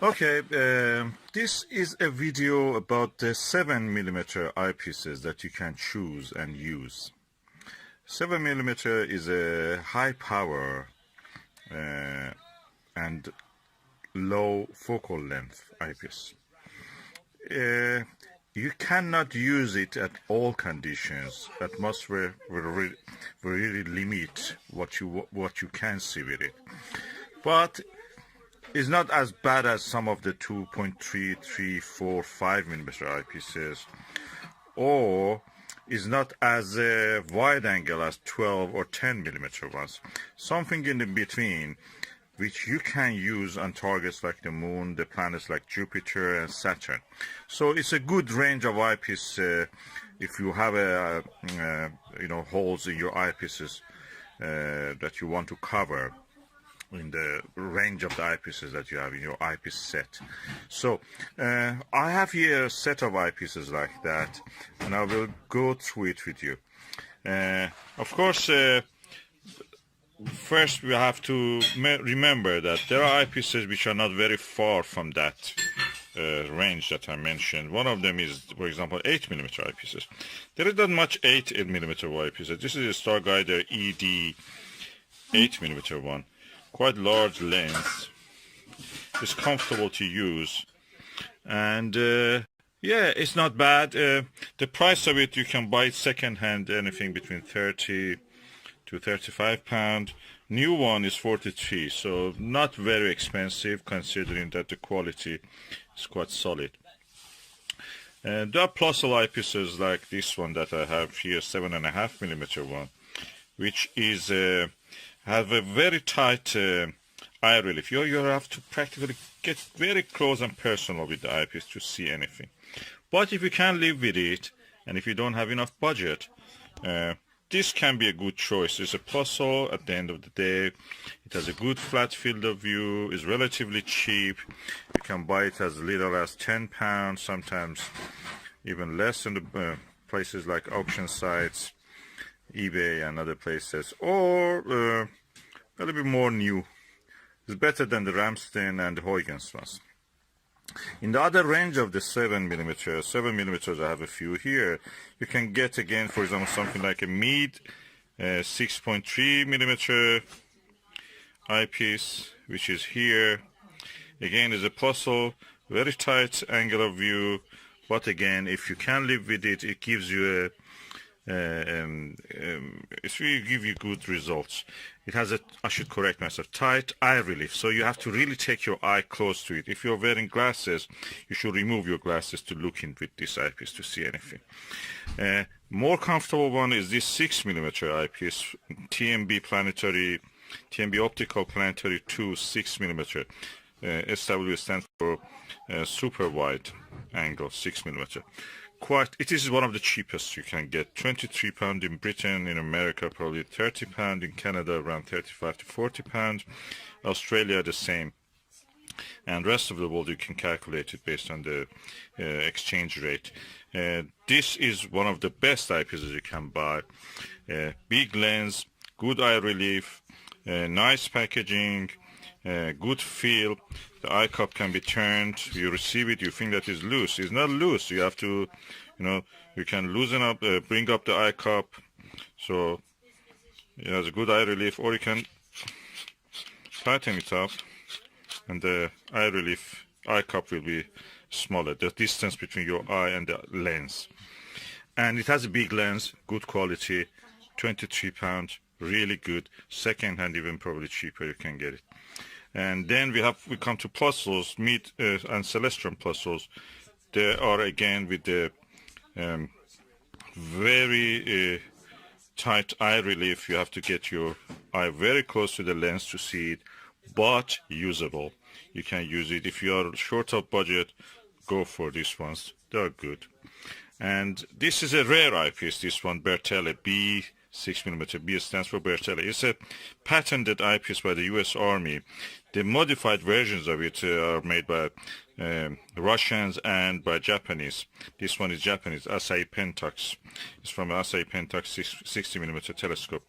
Okay, this is a video about the 7mm eyepieces that you can choose and use. 7mm is a high power and low focal length eyepiece. You cannot use it at all conditions. Atmosphere will really limit what you can see with it. But it's not as bad as some of the 2.3, 3, 4, 5mm eyepieces, or is not as wide angle as 12 or 10mm ones. Something in the between, which you can use on targets like the moon, the planets like Jupiter and Saturn. So it's a good range of eyepiece if you have holes in your eyepieces that you want to cover in the range of the eyepieces that you have in your eyepiece set. So I have here a set of eyepieces like that, and I will go through it with you. Of course, first we have to remember that there are eyepieces which are not very far from that range that I mentioned. One of them is, for example, 8mm eyepieces. There is not much 8mm eyepieces. This is a Starguider ED 8mm one. Quite large lens. It's comfortable to use, and yeah, it's not bad. The price of it, you can buy it second hand, anything between 30 to 35 pound. New one is 43, so not very expensive considering that the quality is quite solid. There are Plossl eyepieces like this one that I have here, 7.5mm one, which is have a very tight eye relief. You have to practically get very close and personal with the eyepiece to see anything. But if you can live with it, and if you don't have enough budget, this can be a good choice. It's a Plossl at the end of the day. It has a good flat field of view, is relatively cheap. You can buy it as little as £10, sometimes even less in the places like auction sites, eBay and other places, or a little bit more new. It's better than the Ramstein and the Huygens ones. In the other range of the 7mm, I have a few here. You can get again, for example, something like a Meade 6.3mm eyepiece, which is here. Again, is a Plossl, very tight angle of view, but again, if you can live with it, it gives you a it really give you good results. It has a, I should correct myself, tight eye relief, so you have to really take your eye close to it. If you're wearing glasses, you should remove your glasses to look in with this eyepiece to see anything. More comfortable one is this 6mm eyepiece, Planetary, TMB Optical Planetary 2 6mm. SW stands for super wide angle 6mm. It is one of the cheapest you can get. £23 in Britain, in America probably £30, in Canada around 35 to 40 pounds, Australia the same, and rest of the world you can calculate it based on the exchange rate. This is one of the best eyepieces you can buy. Big lens, good eye relief, nice packaging, good feel. The eye cup can be turned. You receive it, you think that is loose. It's not loose. You have to, you can loosen up, bring up the eye cup, so it has a good eye relief, or you can tighten it up, and the eye cup will be smaller. The distance between your eye and the lens. And it has a big lens, good quality, £23, really good. Second hand, even probably cheaper, you can get it. And then we come to Plossls, Meade and Celestron Plossls. They are again with the very tight eye relief. You have to get your eye very close to the lens to see it, but usable. You can use it. If you are short of budget, go for these ones. They are good. And this is a rare eyepiece, this one, Bertele B 6mm. B stands for Bertele. It's a patented eyepiece by the US Army. The modified versions of it are made by Russians and by Japanese. This one is Japanese, Asahi Pentax. It's from Asahi Pentax 60mm telescope.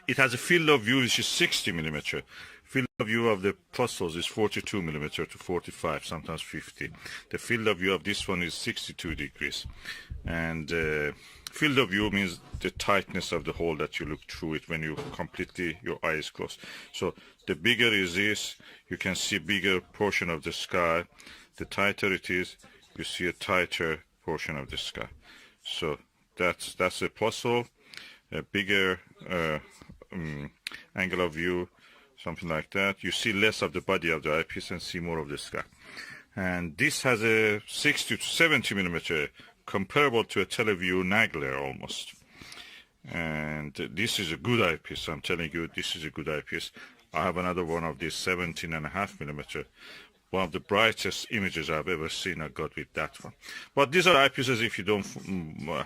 It has a field of view which is 60mm. Field of view of the Plossl is 42 millimeter to 45, sometimes 50. The field of view of this one is 62 degrees. And field of view means the tightness of the hole that you look through it when you completely, your eye is closed. So the bigger is this, you can see bigger portion of the sky. The tighter it is, you see a tighter portion of the sky. So that's a Plossl, a bigger angle of view, something like that. You see less of the body of the eyepiece and see more of the sky. And this has a 60 to 70 millimeter, comparable to a TeleVue Nagler almost. And this is a good eyepiece. I'm telling you, this is a good eyepiece. I have another one of these 17.5 millimeter. One of the brightest images I've ever seen I got with that one. But these are eyepieces if you don't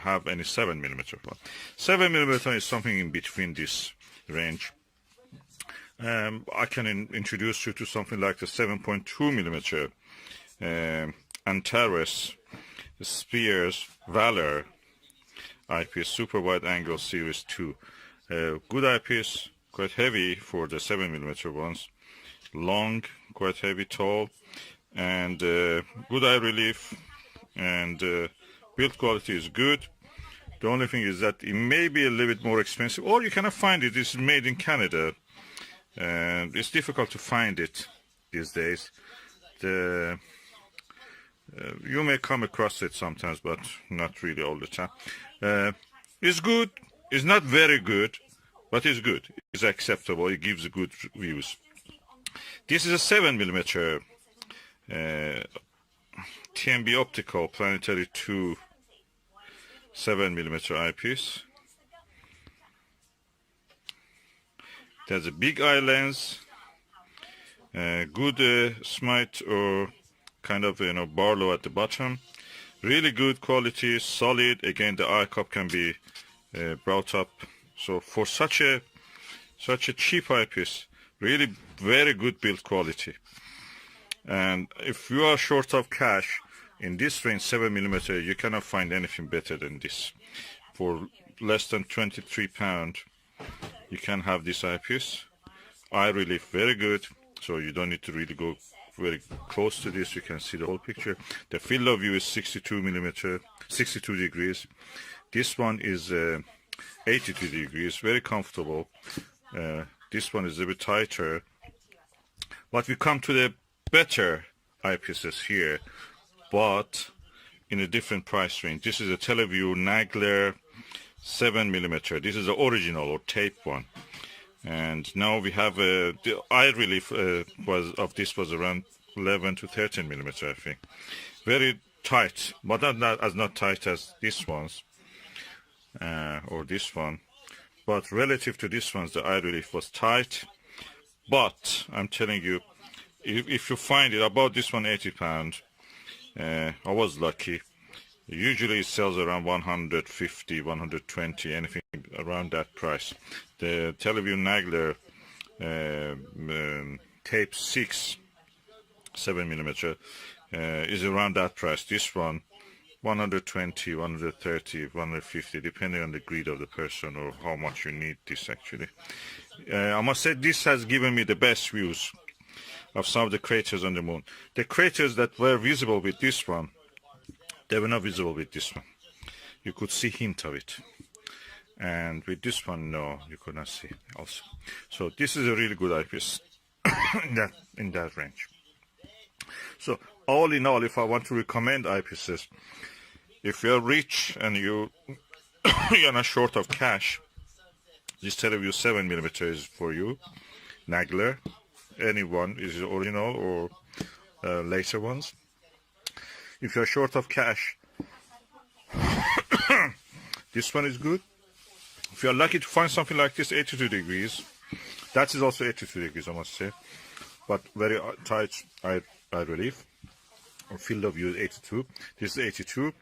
have any 7 millimeter one. 7 millimeter is something in between this range. I can introduce you to something like the 7.2 millimeter Antares Speers-Walker eyepiece, super wide angle series 2. Good eyepiece, quite heavy for the 7 millimeter ones. Long, quite heavy, tall, and good eye relief, and build quality is good. The only thing is that it may be a little bit more expensive, or you cannot find it. It's made in Canada, and it's difficult to find it these days. You may come across it sometimes, but not really all the time. It's good. It's not very good, but it's good. It's acceptable. It gives good views. This is a 7 millimeter TMB Optical Planetary 2 7 millimeter eyepiece. It has a big eye lens, good smite or kind of Barlow at the bottom. Really good quality, solid. Again, the eye cup can be brought up. So for such a cheap eyepiece, really very good build quality. And if you are short of cash, in this range 7 millimeter, you cannot find anything better than this. For less than £23, you can have this eyepiece. Eye relief very good, so you don't need to really go very close to this. You can see the whole picture. The field of view is 62 millimeter, 62 degrees. This one is 82 degrees, very comfortable. This one is a bit tighter. But we come to the better eyepieces here, but in a different price range. This is a TeleVue Nagler 7 millimeter. This is the original or tape one. And now we have the eye relief was around 11 to 13 millimeter, I think. Very tight, but not as tight as this one's or this one. But relative to this one's, the eye relief was tight. But I'm telling you, if you find it about this one, £80, I was lucky. Usually it sells around 150, 120, anything around that price. The TeleVue Nagler tape 6 7 millimeter is around that price. This one 120, 130, 150, depending on the greed of the person or how much you need this actually. I must say this has given me the best views of some of the craters on the moon. The craters that were visible with this one, they were not visible with this one. You could see hint of it. And with this one, no, you could not see also. So this is a really good eyepiece in that range. So all in all, if I want to recommend eyepieces, if you're rich and you're not short of cash, this TeleVue 7 millimeter is for you. Nagler, anyone is original or later ones. If you're short of cash, this one is good. If you're lucky to find something like this, 82 degrees, that is also 82 degrees, I must say, but very tight eye relief. Or field of view is 82. This is 82.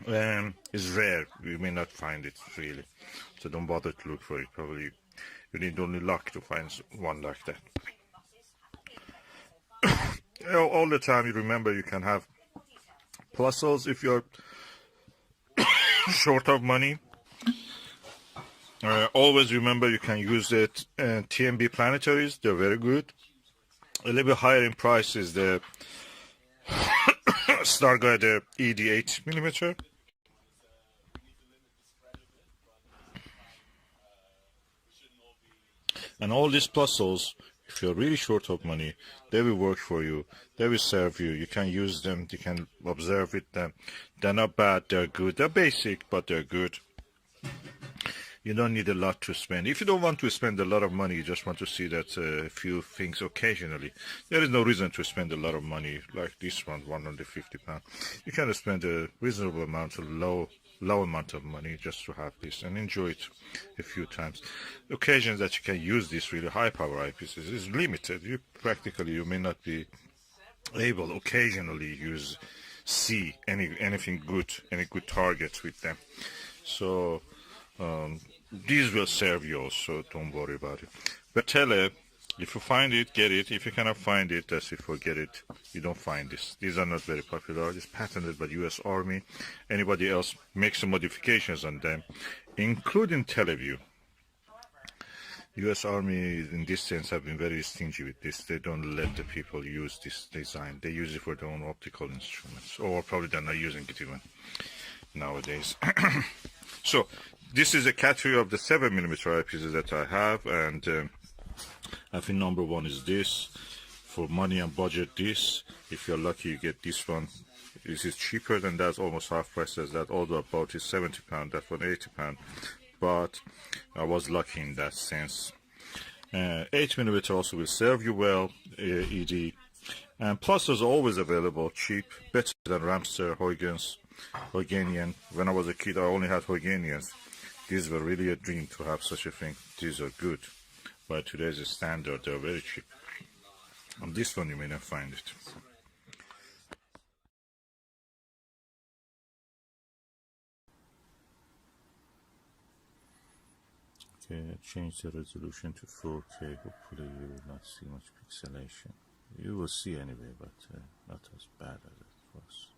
It's rare. You may not find it really, so don't bother to look for it. Probably you need only luck to find one like that. All the time, you remember you can have Plossls if you're short of money. Always remember you can use it TMB Planetaries. They're very good. A little bit higher in price is the Starguider ED 8mm. And all these Plossls, if you're really short of money, they will work for you. They will serve you. You can use them. You can observe with them. They're not bad. They're good. They're basic, but they're good. You don't need a lot to spend. If you don't want to spend a lot of money, you just want to see that a few things occasionally, there is no reason to spend a lot of money like this one, £150. You can spend a reasonable amount, a low amount of money just to have this and enjoy it a few times. The occasions that you can use this really high power eyepieces is limited. You may not be able occasionally see anything good, any good targets with them. So these will serve you also, don't worry about it. Bertele, if you find it, get it. If you cannot find it, that's it, forget it. You don't find this. These are not very popular. It's patented by the US Army. Anybody else makes some modifications on them, including TeleVue. US Army in this sense have been very stingy with this. They don't let the people use this design. They use it for their own optical instruments, or probably they're not using it even nowadays. So this is a category of the 7mm eyepieces that I have, and I think number one is this. For money and budget, this. If you're lucky, you get this one. This is cheaper than that, almost half price as that. Although about is £70, that one £80. But I was lucky in that sense. 8mm also will serve you well, ED. And Plossl is always available, cheap, better than Ramster, Huygens. When I was a kid, I only had Huygens. These were really a dream to have such a thing. These are good. By today's standard, they're very cheap. On this one, you may not find it. Okay, change the resolution to 4K. Hopefully you will not see much pixelation. You will see anyway, but not as bad as it was.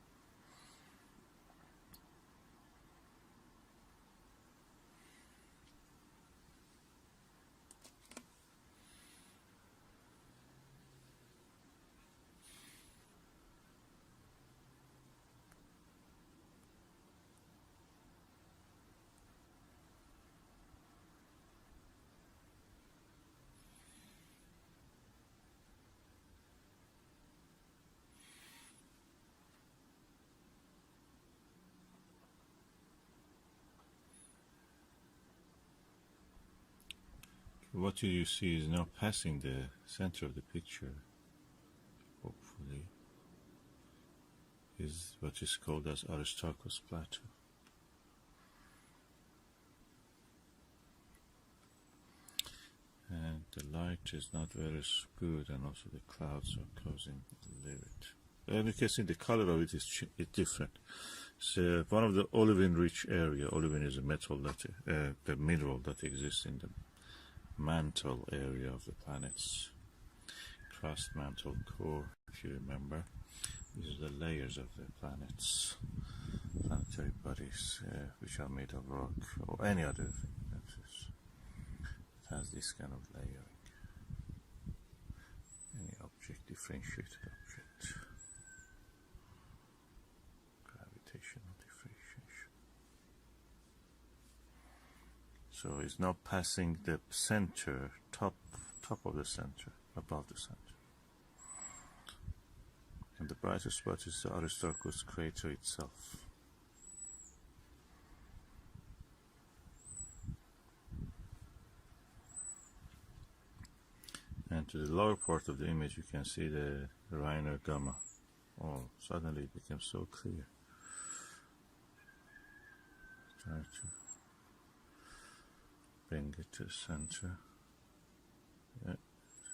What you see is now passing the center of the picture, hopefully, is what is called as Aristarchus plateau. And the light is not very good, and also the clouds are causing a little bit. And you can see the color of it is different. So one of the olivine-rich area. Olivine is a metal that the mineral that exists in the mantle area of the planet's crust, mantle, core, if you remember. These are the layers of the planet's planetary bodies, which are made of rock or any other thing that has this kind of layering. Any object, differentiated object, gravitational differentiation. So it's now passing the center, top of the center, above the center. And the brightest spot is the Aristarchus crater itself. And to the lower part of the image you can see the Reiner gamma. Oh, suddenly it becomes so clear. Try to bring it to the center. Yeah,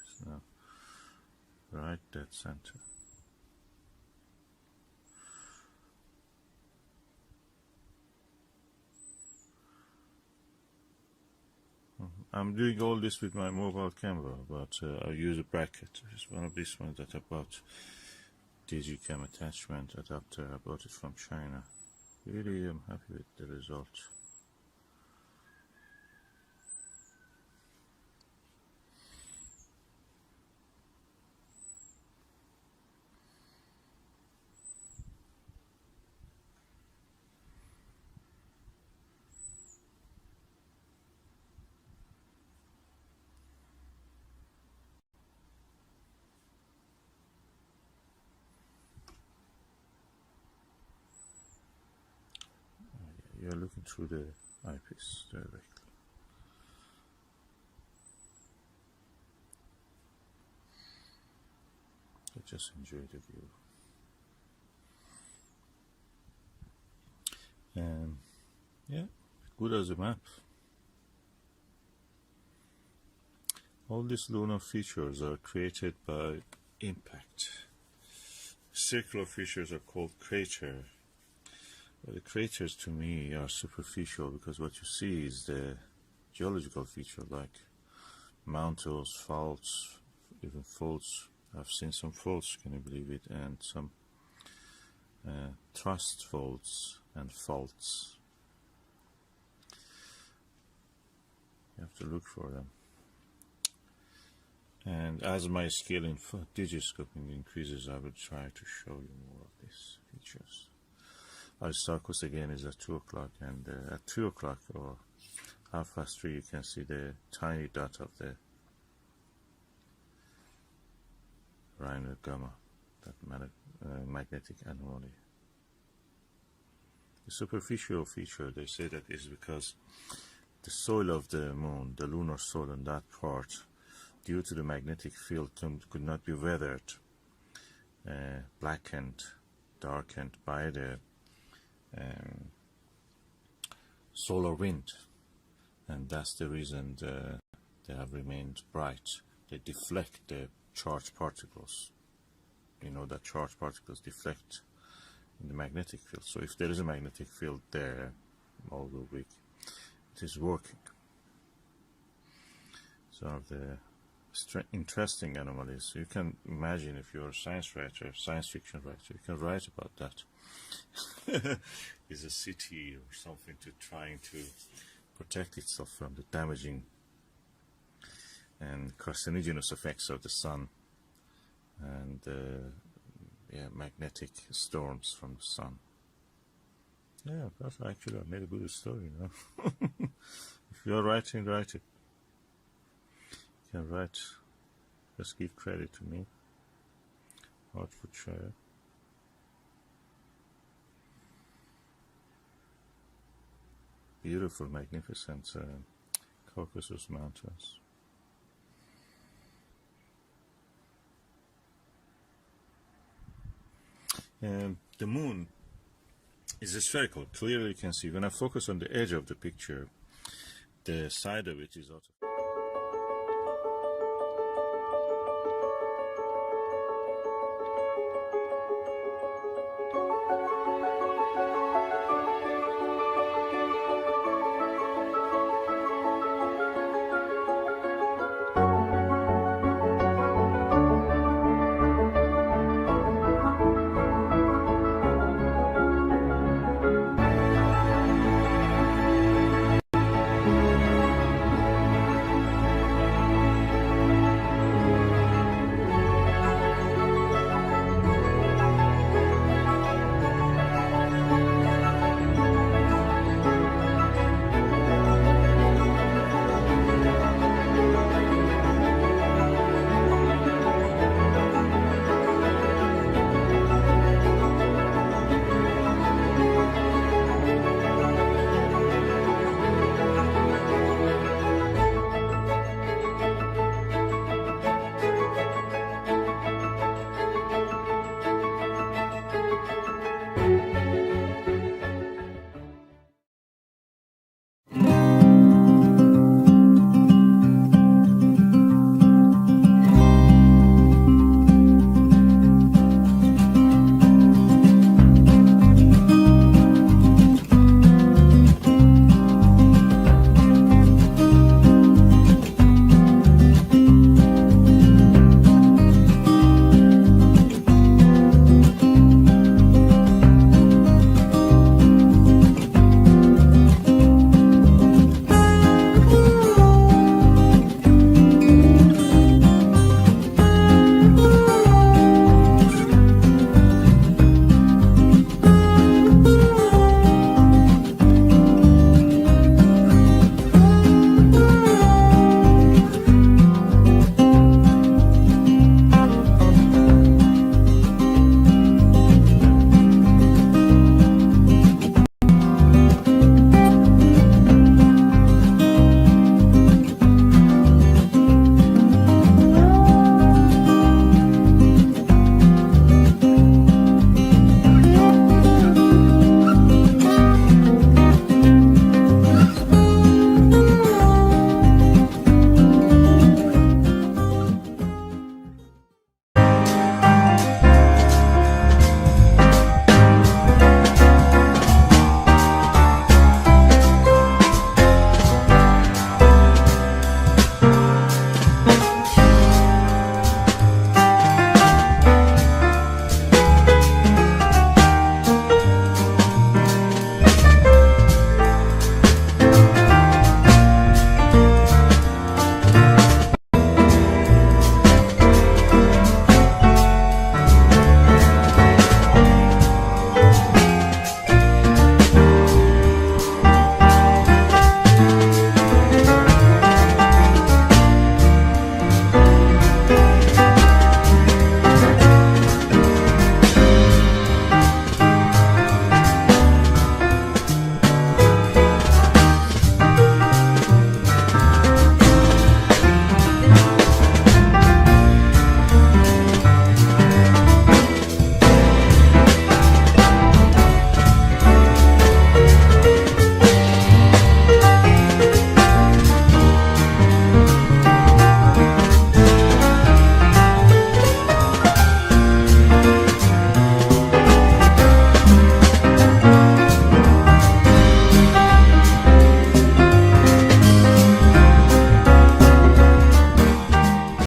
it's now right dead center. I'm doing all this with my mobile camera, but I use a bracket. It's one of these ones that I bought. Digicam attachment adapter. I bought it from China. Really, I'm happy with the result. you're looking through the eyepiece directly. Just enjoy the view. And yeah, good as a map. All these lunar features are created by impact. Circular features are called crater. The craters to me are superficial because what you see is the geological feature like mountains, faults, even faults. I've seen some faults, can you believe it, and some thrust faults and faults. You have to look for them. And as my skill in digiscoping increases, I will try to show you more of these features. Aristarchus again is at 2 o'clock, and at 2 o'clock or 3:30 you can see the tiny dot of the Rhino Gamma, that magnetic anomaly. The superficial feature, they say that is because the soil of the moon, the lunar soil in that part, due to the magnetic field, could not be weathered, blackened, darkened by the solar wind, and that's the reason they have remained bright. They deflect the charged particles. You know that charged particles deflect in the magnetic field. So if there is a magnetic field there, all the week, it is working. So the interesting anomalies. You can imagine if you're a science writer, science fiction writer, you can write about that. Is a city or something trying to protect itself from the damaging and carcinogenous effects of the sun and magnetic storms from the sun. Yeah, that's actually I made a good story, you know. If you're writing, write it. You can write, just give credit to me, Hertfordshire. Beautiful, magnificent Caucasus Mountains. The moon is spherical. Clearly you can see when I focus on the edge of the picture, the side of it is out of